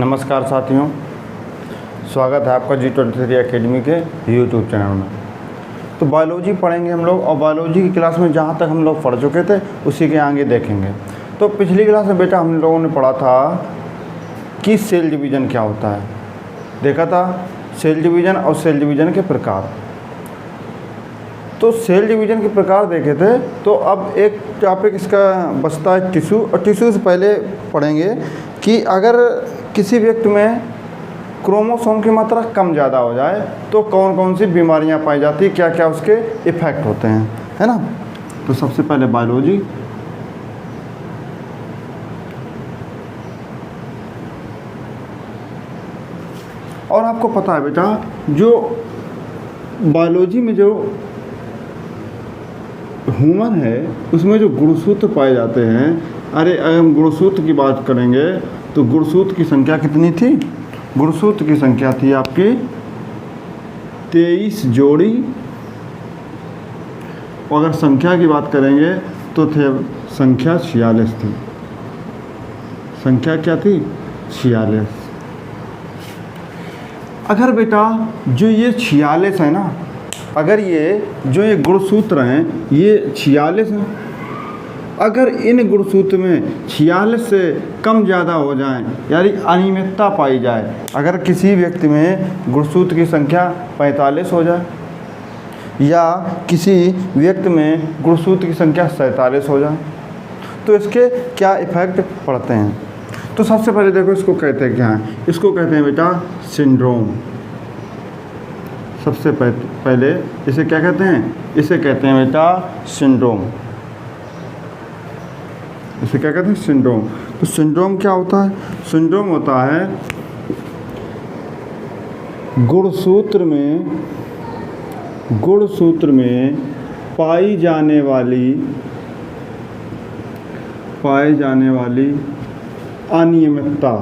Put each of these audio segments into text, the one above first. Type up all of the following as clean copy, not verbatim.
नमस्कार साथियों, स्वागत है आपका G23 एकेडमी के यूट्यूब चैनल में। तो बायोलॉजी पढ़ेंगे हम लोग, और बायोलॉजी की क्लास में जहाँ तक हम लोग पढ़ चुके थे उसी के आगे देखेंगे। तो पिछली क्लास में बेटा हम लोगों ने पढ़ा था कि सेल डिवीज़न क्या होता है, देखा था सेल डिवीज़न और सेल डिवीज़न के प्रकार। तो सेल डिवीज़न के प्रकार देखे थे। तो अब एक टॉपिक इसका बचता है टिश्यू, और टिश्यू से पहले पढ़ेंगे कि अगर किसी व्यक्ति में क्रोमोसोम की मात्रा कम ज़्यादा हो जाए तो कौन कौन सी बीमारियां पाई जाती, क्या क्या उसके इफ़ेक्ट होते हैं, है ना। तो सबसे पहले बायोलॉजी। और आपको पता है बेटा, जो बायोलॉजी में जो ह्यूमन है उसमें जो गुणसूत्र पाए जाते हैं, अरे अगर हम गुणसूत्र की बात करेंगे तो गुणसूत्र की संख्या कितनी थी? गुणसूत्र की संख्या थी आपकी 23 जोड़ी। और अगर संख्या की बात करेंगे तो थे संख्या 46 थी। संख्या क्या थी? 46। अगर बेटा जो ये 46 है ना, अगर ये जो ये गुणसूत्र हैं ये 46 हैं, अगर इन गुणसूत्र में 46 से कम ज़्यादा हो जाएं, यानी अनियमितता पाई जाए, अगर किसी व्यक्ति में गुणसूत्र की संख्या 45 हो जाए या किसी व्यक्ति में गुणसूत्र की संख्या 47 हो जाए, तो इसके क्या इफ़ेक्ट पड़ते हैं। तो सबसे पहले देखो इसको कहते हैं क्या है, इसको कहते हैं बेटा सिंड्रोम। सबसे पहले इसे क्या कहते हैं? इसे कहते हैं बेटा सिंड्रोम। इसे क्या कहते हैं? सिंड्रोम। तो सिंड्रोम क्या होता है? सिंड्रोम होता है गुणसूत्र में पाई जाने वाली अनियमितता,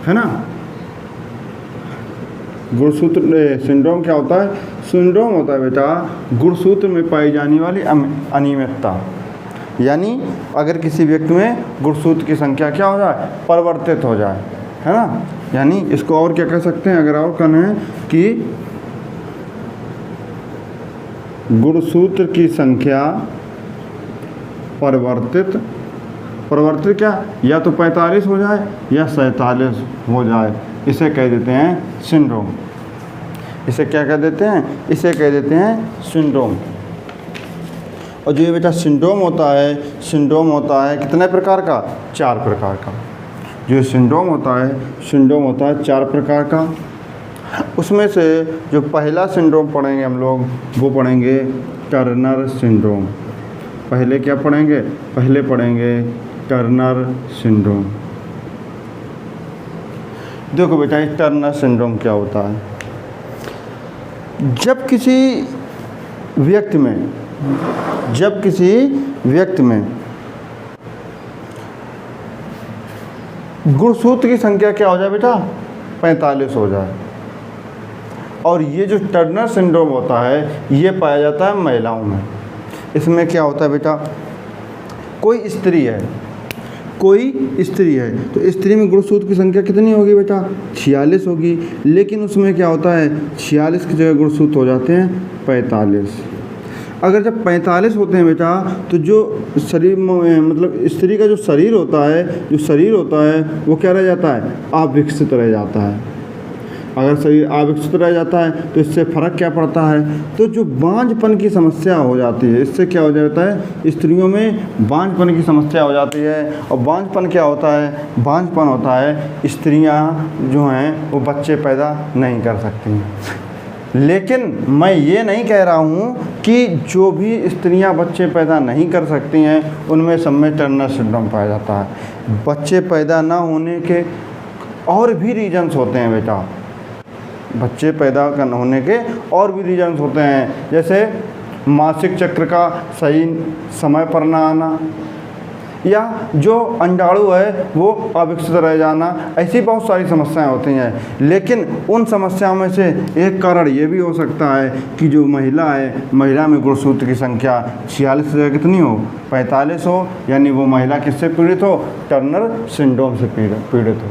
है ना। गुणसूत्र सिंड्रोम क्या होता है? सिंड्रोम होता है बेटा गुणसूत्र में पाई जाने वाली अनियमितता, यानी अगर किसी व्यक्ति में गुणसूत्र की संख्या क्या हो जाए? परिवर्तित हो जाए, है ना। यानी इसको और क्या कह सकते हैं, अगर और कहना है कि गुणसूत्र की संख्या परिवर्तित क्या, या तो 45 हो जाए या 47 हो जाए, इसे कह देते हैं सिंड्रोम। इसे क्या कह देते हैं? इसे कह देते हैं सिंड्रोम। और जो ये बेटा सिंड्रोम होता है कितने प्रकार का? 4 प्रकार का। जो सिंड्रोम होता है 4 प्रकार का। उसमें से जो पहला सिंड्रोम पढ़ेंगे हम लोग वो पढ़ेंगे टर्नर सिंड्रोम। पहले क्या पढ़ेंगे? पहले पढ़ेंगे टर्नर सिंड्रोम। देखो बेटा ये टर्नर सिंड्रोम क्या होता है? जब किसी व्यक्ति में गुणसूत्र की संख्या क्या हो जाए बेटा? 45 हो जाए। और ये जो टर्नर सिंड्रोम होता है ये पाया जाता है महिलाओं में। इसमें क्या होता है बेटा, कोई स्त्री है तो स्त्री में गुणसूत्र की संख्या कितनी होगी बेटा? 46 होगी। लेकिन उसमें क्या होता है, 46 की जगह गुणसूत्र हो जाते हैं 45। अगर जब 45 होते हैं बेटा तो जो शरीर में मतलब स्त्री का जो शरीर होता है वो क्या रह जाता है? अविकसित रह जाता है। अगर शरीर अविकसित रह जाता है तो इससे फ़र्क क्या पड़ता है? तो जो बांझपन की समस्या हो जाती है, इससे क्या हो जाता है? स्त्रियों में बांझपन की समस्या हो जाती है। और बांझपन क्या होता है? बांझपन होता है स्त्रियां जो हैं वो बच्चे पैदा नहीं कर सकती हैं। लेकिन मैं ये नहीं कह रहा हूँ कि जो भी स्त्रियां बच्चे पैदा नहीं कर सकती हैं उनमें सब में टर्नर सिंड्रोम पाया जाता है। बच्चे पैदा ना होने के और भी रीजन्स होते हैं बेटा, बच्चे पैदा होने के और भी रीजन्स होते हैं, जैसे मासिक चक्र का सही समय पर ना आना, या जो अंडाणु है वो अविकसित रह जाना, ऐसी बहुत सारी समस्याएं होती हैं। लेकिन उन समस्याओं में से एक कारण ये भी हो सकता है कि जो महिला है, महिला में गुणसूत्र की संख्या 46 से कितनी हो, 45 हो, यानी वो महिला किससे पीड़ित हो, टर्नर सिंड्रोम से पीड़ित हो।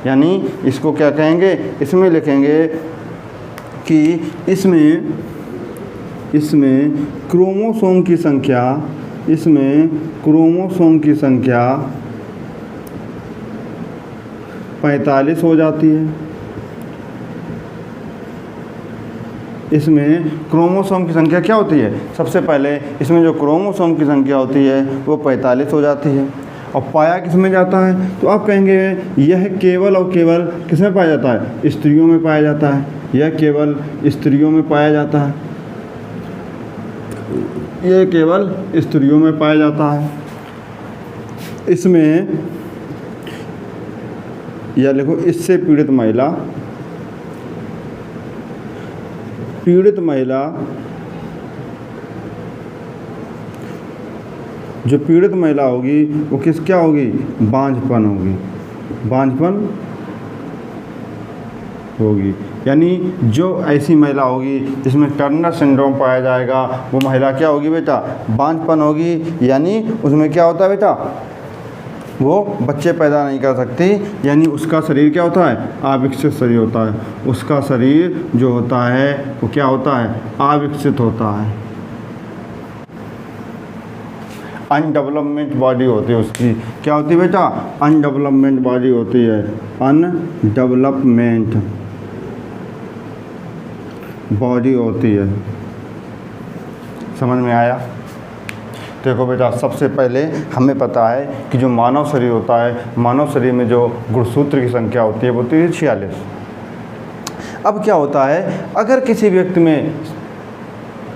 यानी इसको क्या कहेंगे, इसमें लिखेंगे कि इसमें क्रोमोसोम की संख्या, इसमें क्रोमोसोम की संख्या 45 हो जाती है। इसमें क्रोमोसोम की संख्या क्या होती है, सबसे पहले इसमें जो क्रोमोसोम की संख्या होती है वो 45 हो जाती है। और पाया किस में जाता है, तो आप कहेंगे यह केवल और केवल किस में पाया जाता है, स्त्रियों में पाया जाता है। यह केवल स्त्रियों में पाया जाता है, यह केवल स्त्रियों में पाया जाता है। इसमें या लिखो, इससे पीड़ित महिला जो पीड़ित महिला होगी वो क्या होगी, बांझपन होगी। यानी जो ऐसी महिला होगी जिसमें टर्नर सिंड्रोम पाया जाएगा, वो महिला क्या होगी बेटा, बांझपन होगी। यानी उसमें क्या होता है बेटा, वो बच्चे पैदा नहीं कर सकती। यानी उसका शरीर क्या होता है, अविकसित शरीर होता है। उसका शरीर जो होता है वो क्या होता है, अविकसित होता है। अनडेवलपमेंट बॉडी होती है उसकी, क्या होती है बेटा, अनडेवलपमेंट बॉडी होती है, अनडेवलपमेंट बॉडी होती है। समझ में आया। देखो बेटा, सबसे पहले हमें पता है कि जो मानव शरीर होता है, मानव शरीर में जो गुणसूत्र की संख्या होती है वो होती है 46। अब क्या होता है, अगर किसी व्यक्ति में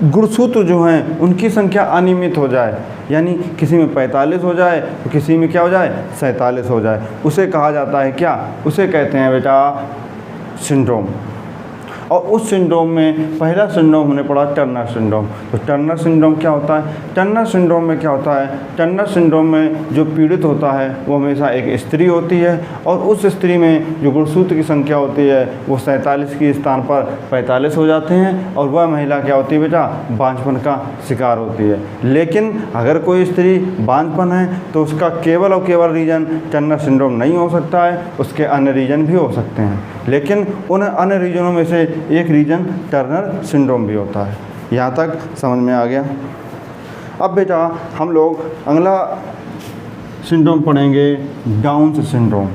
गुणसूत्र जो हैं उनकी संख्या अनियमित हो जाए, यानी किसी में 45 हो जाए तो किसी में क्या हो जाए, 47 हो जाए, उसे कहा जाता है क्या, उसे कहते हैं बेटा सिंड्रोम। और उस सिंड्रोम में पहला सिंड्रोम हमने पढ़ा टर्नर सिंड्रोम। तो टर्नर सिंड्रोम क्या होता है, टर्नर सिंड्रोम में क्या होता है, टर्नर सिंड्रोम में जो पीड़ित होता है वो हमेशा एक स्त्री होती है, और उस स्त्री में जो गुणसूत्र की संख्या होती है वो 47 के स्थान पर 45 हो जाते हैं, और वह महिला क्या होती है बेटा, बांझपन का शिकार होती है। लेकिन अगर कोई स्त्री बांझपन है तो उसका केवल और केवल रीजन टर्नर सिंड्रोम नहीं हो सकता है, उसके अन्य रीजन भी हो सकते हैं। लेकिन उन अन्य रीजनों में से एक रीजन टर्नर सिंड्रोम भी होता है। यहाँ तक समझ में आ गया। अब बेटा हम लोग अगला सिंड्रोम पढ़ेंगे, डाउन सिंड्रोम।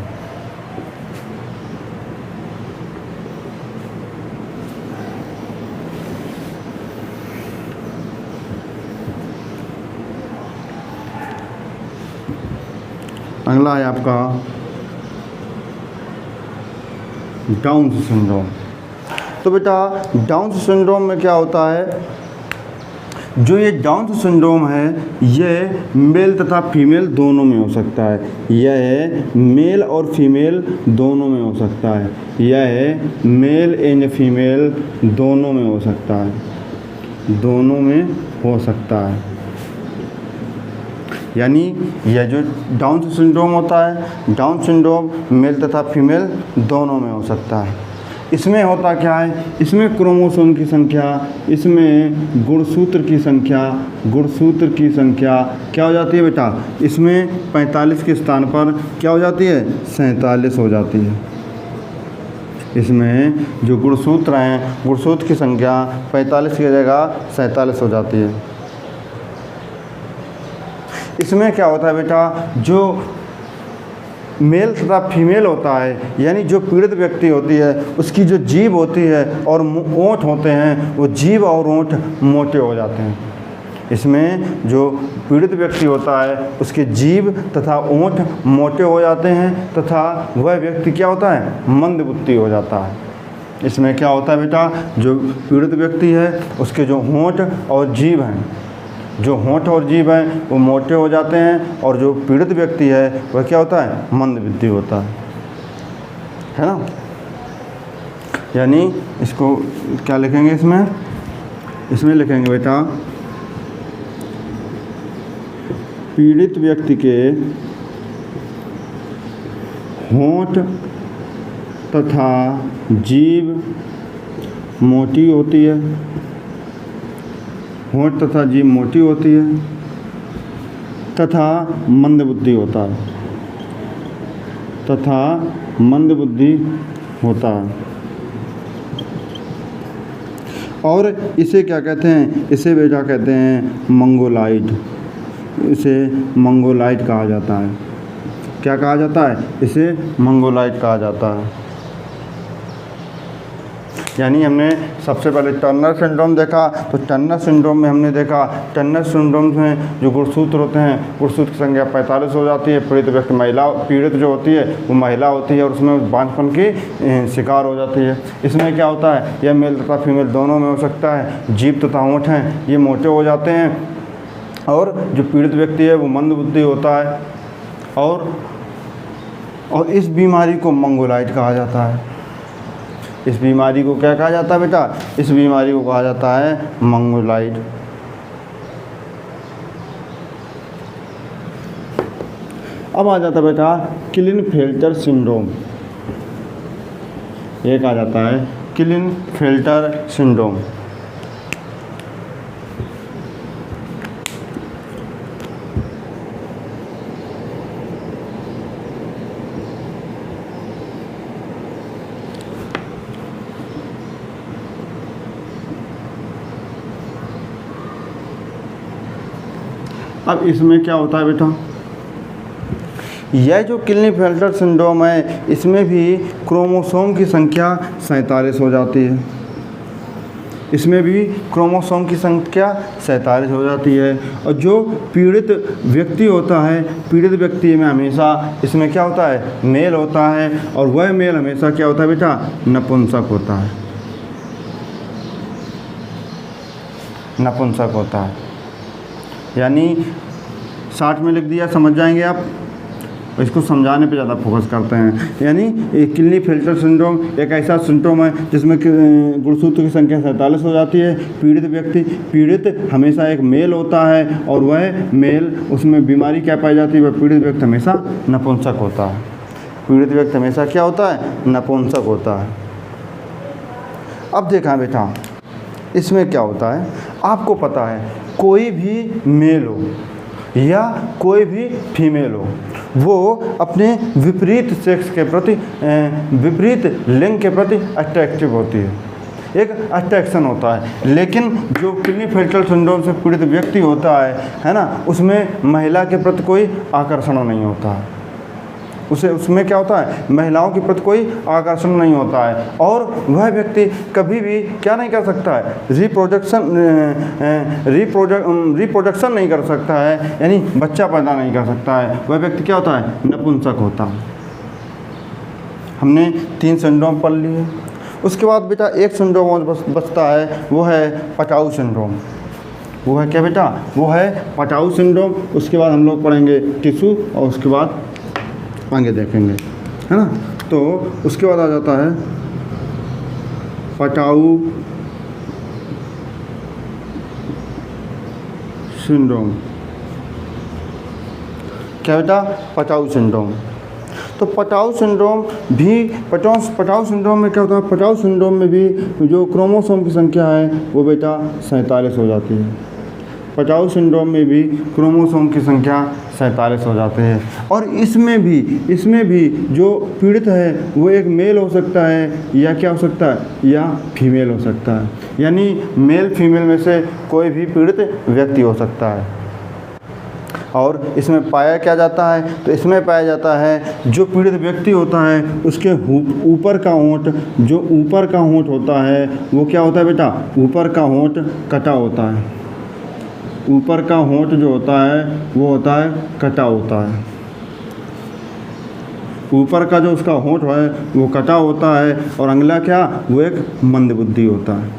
अगला है आपका डाउन सिंड्रोम। तो बेटा डाउन सिंड्रोम में क्या होता है, जो ये डाउन सिंड्रोम है ये मेल तथा फीमेल दोनों में हो सकता है। यह मेल और फीमेल दोनों में हो सकता है। यह मेल एंड फीमेल दोनों में हो सकता है, दोनों में हो सकता है। यानी यह जो डाउन सिंड्रोम होता है, डाउन सिंड्रोम मेल तथा फीमेल दोनों में हो सकता है। इसमें होता क्या है, इसमें क्रोमोसोम की संख्या, इसमें गुणसूत्र की संख्या क्या हो जाती है बेटा, इसमें 45 के स्थान पर क्या हो जाती है, 47 हो जाती है। इसमें जो गुणसूत्र हैं, गुणसूत्र की संख्या 45 की जगह 47 हो जाती है। इसमें क्या होता है बेटा, जो मेल तथा फीमेल होता है, यानी जो पीड़ित व्यक्ति होती है उसकी जो जीभ होती है और ओंठ होते हैं, वो जीभ और ओंठ मोटे हो जाते हैं। इसमें जो पीड़ित व्यक्ति होता है उसके जीभ तथा ओंठ मोटे हो जाते हैं, तथा वह व्यक्ति क्या होता है, मंदबुद्धि हो जाता है। इसमें क्या होता है बेटा, जो पीड़ित व्यक्ति है उसके जो होंठ और जीभ हैं, जो होंठ और जीभ हैं वो मोटे हो जाते हैं, और जो पीड़ित व्यक्ति है वह क्या होता है, मंदबुद्धि होता है ना। यानी इसको क्या लिखेंगे, इसमें लिखेंगे बेटा पीड़ित व्यक्ति के होंठ तथा जीभ मोटी होती है, होंठ तथा जीभ मोटी होती है तथा मंदबुद्धि होता है, तथा मंदबुद्धि होता है। और इसे क्या कहते हैं? इसे बेटा कहते हैं मंगोलाइड। इसे मंगोलाइड कहा जाता है। क्या कहा जाता है? इसे मंगोलाइड कहा जाता है। यानी हमने सबसे पहले टर्नर सिंड्रोम देखा, तो टर्नर सिंड्रोम में हमने देखा, टर्नर सिंड्रोम में जो गुणसूत्र होते हैं, गुणसूत्र की संख्या 45 हो जाती है। पीड़ित व्यक्ति पीड़ित जो होती है वो महिला होती है और उसमें बांझपन की शिकार हो जाती है। इसमें क्या होता है? यह मेल तथा फीमेल दोनों में हो सकता है। जीभ तथा होंठ हैं ये मोटे हो जाते हैं और जो पीड़ित व्यक्ति है वो मंदबुद्धि होता है। और इस बीमारी को मंगोलाइड कहा जाता है। इस बीमारी को क्या कहा जाता है बेटा? इस बीमारी को कहा जाता है मंगोलाइड। अब आ जाता है बेटा क्लिनफेल्टर सिंड्रोम। एक आ जाता है क्लिनफेल्टर सिंड्रोम। अब इसमें क्या होता है बेटा? यह जो क्लिनफेल्टर सिंड्रोम है इसमें भी क्रोमोसोम की संख्या 47 हो जाती है। इसमें भी क्रोमोसोम की संख्या 47 हो जाती है। और जो पीड़ित व्यक्ति होता है, पीड़ित व्यक्ति में हमेशा इसमें क्या होता है? मेल होता है। और वह मेल हमेशा क्या होता है बेटा? नपुंसक होता है। नपुंसक होता है। यानी 60 में लिख दिया, समझ जाएंगे आप। इसको समझाने पे ज़्यादा फोकस करते हैं। यानी क्लिनफेल्टर सिंड्रोम एक ऐसा सिंड्रोम है जिसमें गुणसूत्र की संख्या 47 हो जाती है। पीड़ित हमेशा एक मेल होता है और वह मेल, उसमें बीमारी क्या पाई जाती है? वह पीड़ित व्यक्ति हमेशा नपुंसक होता है। पीड़ित व्यक्ति हमेशा क्या होता है? नपुंसक होता है। अब देखा बेटा इसमें क्या होता है? आपको पता है कोई भी मेल हो या कोई भी फीमेल हो, वो अपने विपरीत सेक्स के प्रति, विपरीत लिंग के प्रति अट्रैक्टिव होती है। एक अट्रैक्शन होता है। लेकिन जो क्लिनफेल्टर सिंड्रोम से पीड़ित व्यक्ति होता है ना, उसमें महिला के प्रति कोई आकर्षण नहीं होता है। उसमें क्या होता है? महिलाओं के प्रति कोई आकर्षण नहीं होता है। और वह व्यक्ति कभी भी क्या नहीं कर सकता है? रिप्रोडक्शन नहीं कर सकता है, यानी बच्चा पैदा नहीं कर सकता है। वह व्यक्ति क्या होता है? नपुंसक होता है। हमने 3 सिंड्रोम पढ़ लिए। उसके बाद बेटा एक सिंड्रोम और बचता है, वो है पटाऊ सिंड्रोम। वो है क्या बेटा? वो है पटाऊ सिंड्रोम। उसके बाद हम लोग पढ़ेंगे टिश्यू और उसके बाद आगे देखेंगे, है ना। तो उसके बाद आ जाता है पटाऊ सिंड्रोम। क्या बेटा? Patau syndrome. तो पटाऊ सिंड्रोम भी पटाऊ सिंड्रोम में क्या होता है? पटाऊ सिंड्रोम में भी जो क्रोमोसोम की संख्या है वो बेटा 47 हो जाती है। पटाऊ सिंड्रोम में भी क्रोमोसोम की संख्या 47 हो जाते हैं। और इसमें भी जो पीड़ित है वो एक मेल हो सकता है या क्या हो सकता है? या फीमेल हो सकता है। यानी मेल फीमेल में से कोई भी पीड़ित व्यक्ति हो सकता है। और इसमें पाया क्या जाता है? तो इसमें पाया जाता है जो पीड़ित व्यक्ति होता है उसके ऊपर का होंठ, जो ऊपर का होंठ होता है वो क्या होता है बेटा? ऊपर का होंठ कटा होता है। ऊपर का होंठ जो होता है वो होता है कटा होता है। ऊपर का जो उसका होंठ है वो कटा होता है। और अगला क्या? वो एक मंदबुद्धि होता है।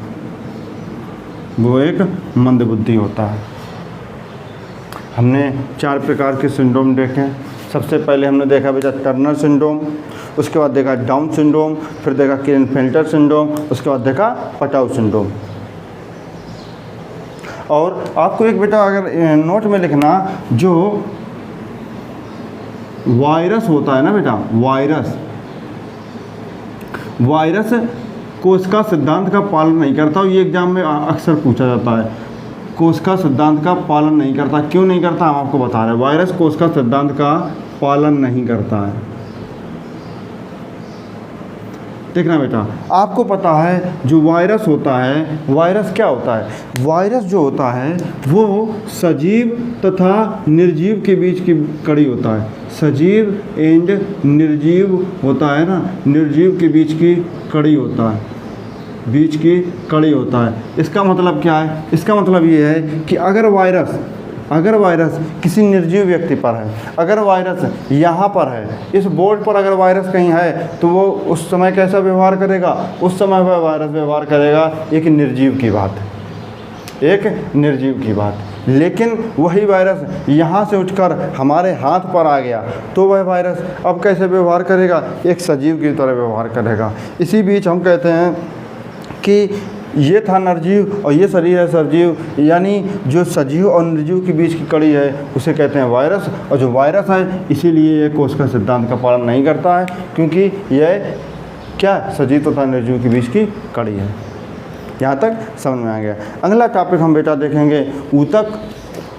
वो एक मंदबुद्धि होता है। हमने 4 प्रकार के सिंड्रोम देखे। सबसे पहले हमने देखा बेटा टर्नर सिंड्रोम, उसके बाद देखा डाउन सिंड्रोम, फिर देखा क्लिनफेल्टर सिंड्रोम, उसके बाद देखा पटाऊ सिंड्रोम। और आपको एक बेटा अगर नोट में लिखना, जो वायरस होता है ना बेटा, वायरस कोशिका सिद्धांत का पालन नहीं करता। ये एग्जाम में अक्सर पूछा जाता है, कोशिका सिद्धांत का पालन नहीं करता। क्यों नहीं करता, हम आपको बता रहे हैं। वायरस कोशिका सिद्धांत का पालन नहीं करता है। देखना बेटा, आपको पता है जो वायरस होता है, वायरस क्या होता है? वायरस जो होता है वो सजीव तथा निर्जीव के बीच की कड़ी होता है। सजीव एंड निर्जीव होता है ना, निर्जीव के बीच की कड़ी होता है, बीच की कड़ी होता है। इसका मतलब क्या है? इसका मतलब ये है कि अगर वायरस किसी निर्जीव व्यक्ति पर है, अगर वायरस यहाँ पर है, इस बोर्ड पर अगर वायरस कहीं है, तो वो उस समय कैसा व्यवहार करेगा? उस समय वह वायरस व्यवहार करेगा एक निर्जीव की बात, एक निर्जीव की बात। लेकिन वही वायरस यहाँ से उठकर हमारे हाथ पर आ गया, तो वह वायरस अब कैसे व्यवहार करेगा? एक सजीव की तरह व्यवहार करेगा। इसी बीच हम कहते हैं कि ये था निर्जीव और ये शरीर है सजीव, यानी जो सजीव और निर्जीव के बीच की कड़ी है उसे कहते हैं वायरस। और जो वायरस है इसीलिए ये कोशिका सिद्धांत का पालन नहीं करता है, क्योंकि यह क्या, सजीव तथा निर्जीव के बीच की कड़ी है। यहाँ तक समझ में आ गया। अगला टॉपिक हम बेटा देखेंगे ऊतक।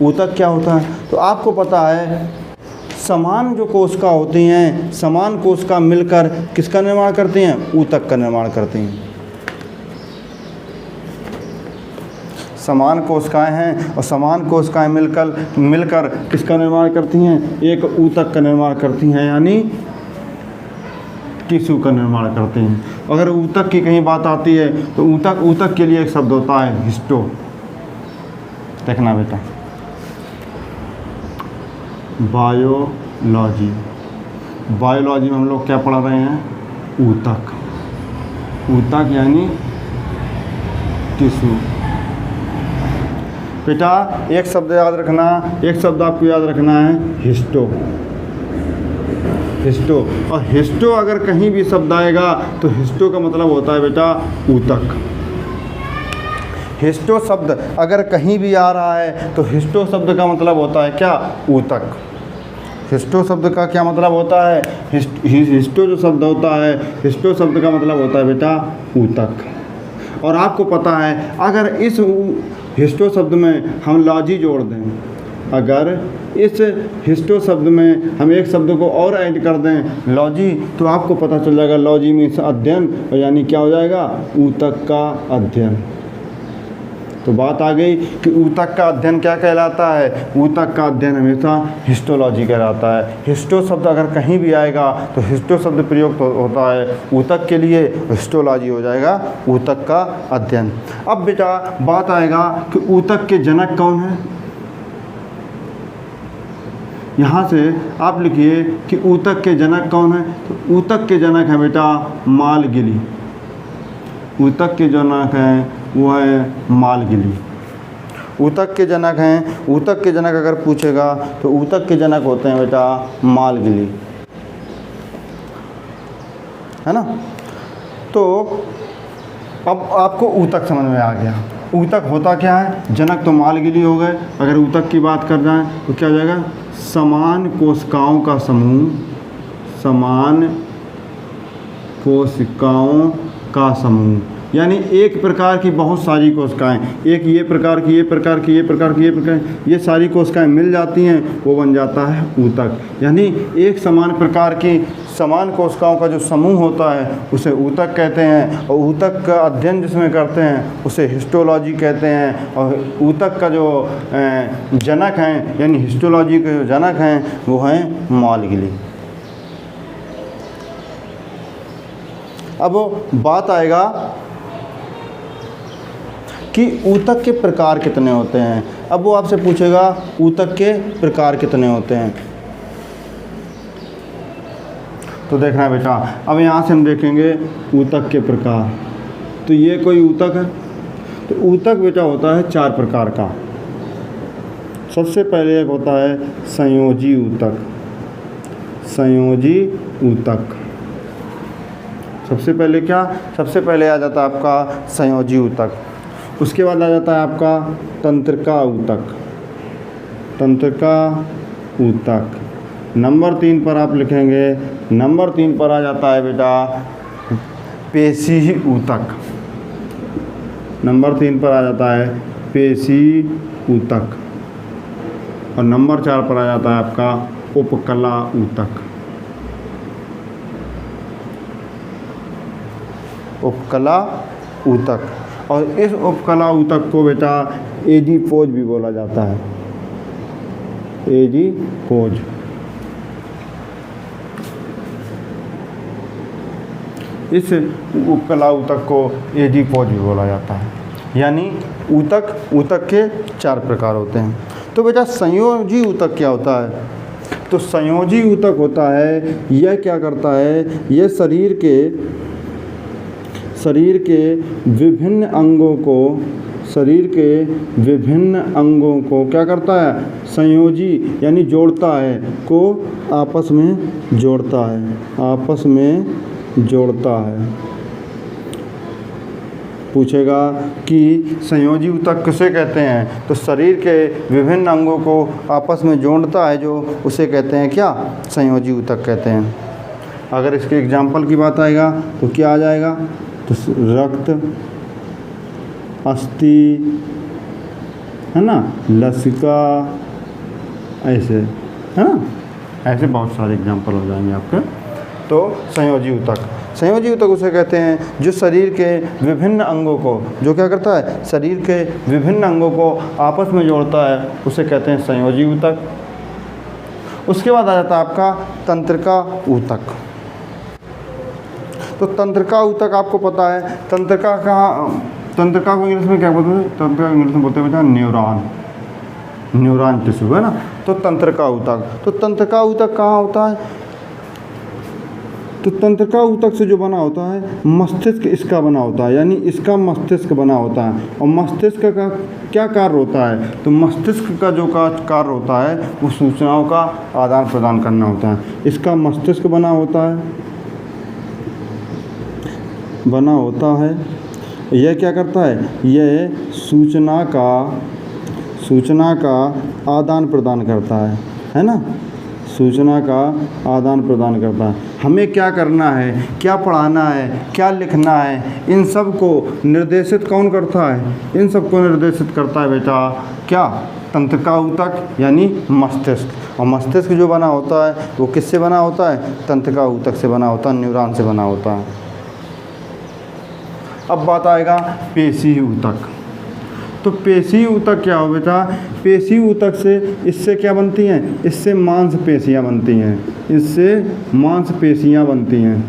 ऊतक क्या होता है? तो आपको पता है समान जो कोशिका होती हैं, समान कोशिका मिलकर किसका निर्माण करती हैं? ऊतक का निर्माण करती हैं। समान कोशिकाएं हैं और समान कोशिकाएं मिलकर किसका निर्माण करती हैं? एक ऊतक का निर्माण करती हैं, यानी टिश्यू का निर्माण करती हैं। अगर ऊतक की कहीं बात आती है तो ऊतक के लिए एक शब्द होता है हिस्टो। देखना बेटा, बायोलॉजी में हम लोग क्या पढ़ रहे हैं? ऊतक यानी टिश्यू। बेटा एक शब्द याद रखना, एक शब्द आपको याद रखना है हिस्टो। और हिस्टो अगर कहीं भी शब्द आएगा तो हिस्टो का मतलब होता है बेटा ऊतक। हिस्टो शब्द अगर कहीं भी आ रहा है तो हिस्टो शब्द का मतलब होता है क्या? ऊतक। हिस्टो शब्द का क्या मतलब होता है? हिस्टो जो शब्द होता है, हिस्टो शब्द का मतलब होता है बेटा ऊतक। और आपको पता है अगर इस हिस्टो शब्द में हम लॉजी जोड़ दें, अगर इस हिस्टो शब्द में हम एक शब्द को और ऐड कर दें लॉजी, तो आपको पता चल जाएगा लॉजी मीन्स अध्ययन, और यानी क्या हो जाएगा? ऊतक का अध्ययन। तो बात आ गई कि ऊतक का अध्ययन क्या कहलाता है? ऊतक का अध्ययन हमेशा हिस्टोलॉजी कहलाता है। हिस्टो शब्द अगर कहीं भी आएगा तो हिस्टो शब्द प्रयोग होता है ऊतक के लिए, हिस्टोलॉजी हो जाएगा ऊतक का अध्ययन। अब बेटा बात आएगा कि ऊतक के जनक कौन है। यहाँ से आप लिखिए कि ऊतक के जनक कौन है। तो ऊतक के जनक है बेटा मालगिली। ऊतक के जनक हैं वो है मालगिली। ऊतक के जनक हैं, ऊतक के जनक अगर पूछेगा तो ऊतक के जनक होते हैं बेटा मालगिली, है ना। तो अब आपको ऊतक समझ में आ गया। ऊतक होता क्या है? जनक तो मालगिली हो गए। अगर ऊतक की बात कर जाएं तो क्या हो जाएगा? समान कोशिकाओं का समूह, समान कोशिकाओं का समूह, यानी एक प्रकार की बहुत सारी कोशिकाएं, एक ये प्रकार की, ये प्रकार की, ये प्रकार की, ये प्रकार, ये सारी कोशिकाएं मिल जाती हैं, वो बन जाता है ऊतक। यानी एक समान प्रकार की समान कोशिकाओं का जो समूह होता है उसे ऊतक कहते हैं। और ऊतक का अध्ययन जिसमें करते हैं उसे हिस्टोलॉजी कहते हैं। और ऊतक का जो जनक हैं, यानी हिस्टोलॉजी के जो जनक हैं वो हैं मालगिली। अब बात आएगा कि ऊतक के प्रकार कितने होते हैं। अब वो आपसे पूछेगा ऊतक के प्रकार कितने होते हैं। तो देखना बेटा, अब यहाँ से हम देखेंगे ऊतक के प्रकार। तो ये कोई ऊतक है, तो ऊतक बेटा होता है 4 प्रकार का। सबसे पहले एक होता है संयोजी ऊतक। संयोजी ऊतक सबसे पहले क्या? सबसे पहले आ जाता है आपका संयोजी ऊतक। उसके बाद आ जाता है आपका तंत्रिका ऊतक। तंत्रिका ऊतक नंबर 3 पर आप लिखेंगे, नंबर 3 पर आ जाता है बेटा पेशी ऊतक। नंबर 3 पर आ जाता है पेशी ऊतक। और नंबर 4 पर आ जाता है आपका उपकला ऊतक। उपकला ऊतक। और इस उपकला ऊतक को बेटा एडीपोज भी बोला जाता है। एडीपोज। इस उपकला ऊतक को एडीपोज भी बोला जाता है। यानी ऊतक के 4 प्रकार होते हैं। तो बेटा संयोजी ऊतक क्या होता है? तो संयोजी ऊतक होता है, यह क्या करता है, यह शरीर के विभिन्न अंगों को क्या करता है, संयोजी यानी जोड़ता है, को आपस में जोड़ता है। पूछेगा कि संयोजी ऊतक किसे कहते हैं? तो शरीर के विभिन्न अंगों को आपस में जोड़ता है जो, उसे कहते हैं क्या? संयोजी ऊतक कहते हैं। अगर इसके एग्जाम्पल की बात आएगा तो क्या आ जाएगा? तो रक्त, अस्थि, है ना, लसिका, ऐसे, है ना, ऐसे बहुत सारे एग्जाम्पल हो जाएंगे आपके। तो संयोजी ऊतक उसे कहते हैं जो शरीर के विभिन्न अंगों को, जो क्या करता है, शरीर के विभिन्न अंगों को आपस में जोड़ता है, उसे कहते हैं संयोजी ऊतक। उसके बाद आ जाता है आपका तंत्रिका ऊतक। तो तंत्रिका ऊतक आपको पता है, तंत्रिका को इंग्लिश में क्या बोलते हैं? तंत्रिका इंग्लिश में बोलते हैं बेटा न्यूरॉन टिश्यू, है ना। तो तंत्रिका ऊतक कहाँ होता है? तो तंत्रिका ऊतक से जो बना होता है, मस्तिष्क इसका बना होता है, यानी इसका मस्तिष्क बना होता है। और मस्तिष्क का क्या कार्य होता है? तो मस्तिष्क का जो कार्य होता है वो सूचनाओं का आदान प्रदान करना होता है। इसका मस्तिष्क बना होता है। यह क्या करता है? यह सूचना का आदान प्रदान करता है ना, सूचना का आदान प्रदान करता है। हमें क्या करना है, क्या पढ़ाना है, क्या लिखना है, इन सब को निर्देशित कौन करता है? इन सब को निर्देशित करता है बेटा क्या? तंत्रिका ऊतक यानी मस्तिष्क। और मस्तिष्क जो बना होता है वो किससे बना होता है? तंत्रिका ऊतक से बना होता है, न्यूरॉन से बना होता है। अब बात आएगा पेशी ऊतक। तो पेशी ऊतक क्या हो बेटा? पेशी ऊतक से इससे क्या बनती हैं? इससे मांसपेशियाँ बनती हैं। इससे मांसपेशियाँ बनती हैं।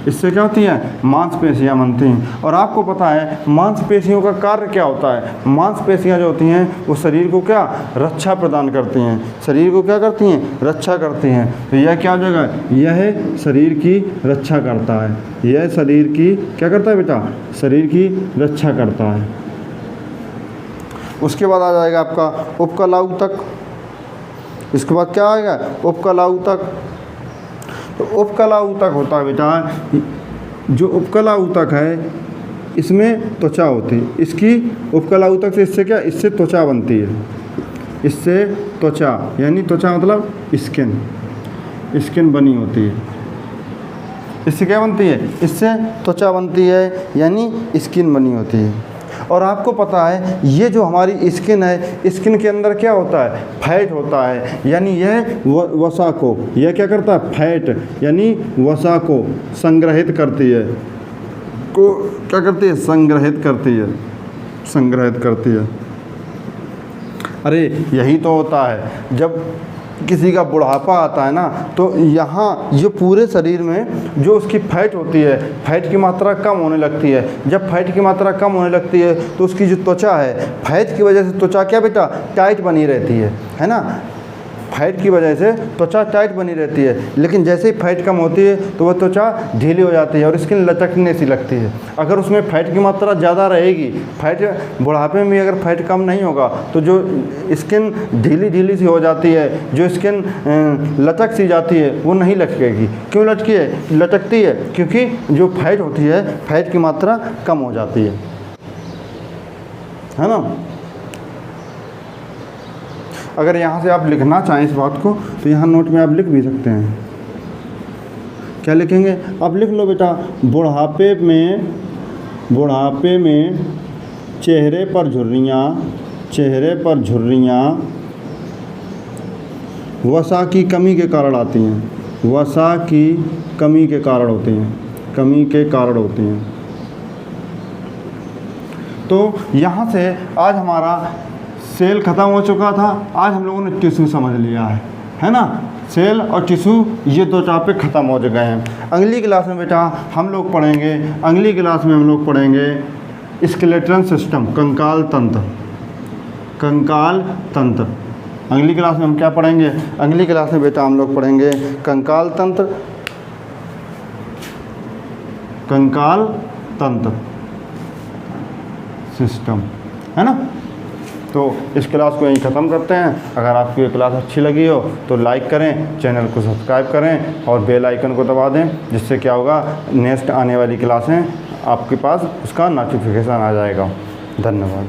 इससे क्या होती हैं? मांसपेशियाँ बनती हैं। और आपको पता है मांसपेशियों का कार्य क्या होता है? मांसपेशियाँ जो होती हैं वो शरीर को क्या रक्षा प्रदान करती हैं, शरीर को क्या करती हैं? रक्षा करती हैं। तो यह क्या हो जाएगा? यह शरीर की रक्षा करता है। यह शरीर की क्या करता है बेटा? शरीर की रक्षा करता है। उसके बाद आ जाएगा आपका उपकला ऊतक। इसके बाद क्या आएगा? उपकला ऊतक। तो उपकला ऊतक होता है बेटा, जो उपकला ऊतक है इसमें त्वचा होती है। इसकी उपकला ऊतक से इससे क्या? इससे त्वचा बनती है। इससे त्वचा यानी त्वचा मतलब स्किन बनी होती है। इससे क्या बनती है? इससे त्वचा बनती है यानी स्किन बनी होती है। और आपको पता है ये जो हमारी स्किन है, स्किन के अंदर क्या होता है? फैट होता है। यानी यह वसा को, यह क्या करता है? फैट यानी वसा को संग्रहित करती है। को क्या करती है? संग्रहित करती है। अरे यही तो होता है, जब किसी का बुढ़ापा आता है ना, तो यहाँ जो पूरे शरीर में जो उसकी फैट होती है, फैट की मात्रा कम होने लगती है। जब फैट की मात्रा कम होने लगती है तो उसकी जो त्वचा है, फैट की वजह से त्वचा क्या बेटा? टाइट बनी रहती है ना। फैट की वजह से त्वचा टाइट बनी रहती है, लेकिन जैसे ही फैट कम होती है तो वह त्वचा ढीली हो जाती है और स्किन लचकने सी लगती है। अगर उसमें फैट की मात्रा ज़्यादा रहेगी, फैट बुढ़ापे में अगर फैट कम नहीं होगा तो जो स्किन ढीली ढीली सी हो जाती है, जो स्किन लचक सी जाती है, वो नहीं लचकेगी। क्यों लचकती है? क्योंकि जो फैट होती है, फैट की मात्रा कम हो जाती है ना। अगर यहाँ से आप लिखना चाहें इस बात को तो यहाँ नोट में आप लिख भी सकते हैं। क्या लिखेंगे? आप लिख लो बेटा, बुढ़ापे में चेहरे पर झुर्रियाँ वसा की कमी के कारण आती हैं। वसा की कमी के कारण होती हैं। तो यहाँ से आज हमारा सेल ख़त्म हो चुका था। आज हम लोगों ने टिश्यू समझ लिया है ना। सेल और टिश्यू ये दो टॉपिक ख़त्म हो चुके हैं। अगली क्लास में बेटा हम लोग पढ़ेंगे स्केलेटन सिस्टम, कंकाल तंत्र। अगली क्लास में हम क्या पढ़ेंगे? अगली क्लास में बेटा हम लोग पढ़ेंगे कंकाल तंत्र सिस्टम, है ना। तो इस क्लास को यहीं ख़त्म करते हैं। अगर आपको ये क्लास अच्छी लगी हो तो लाइक करें, चैनल को सब्सक्राइब करें और बेल आइकन को दबा दें, जिससे क्या होगा, नेक्स्ट आने वाली क्लासें आपके पास उसका नोटिफिकेशन आ जाएगा। धन्यवाद।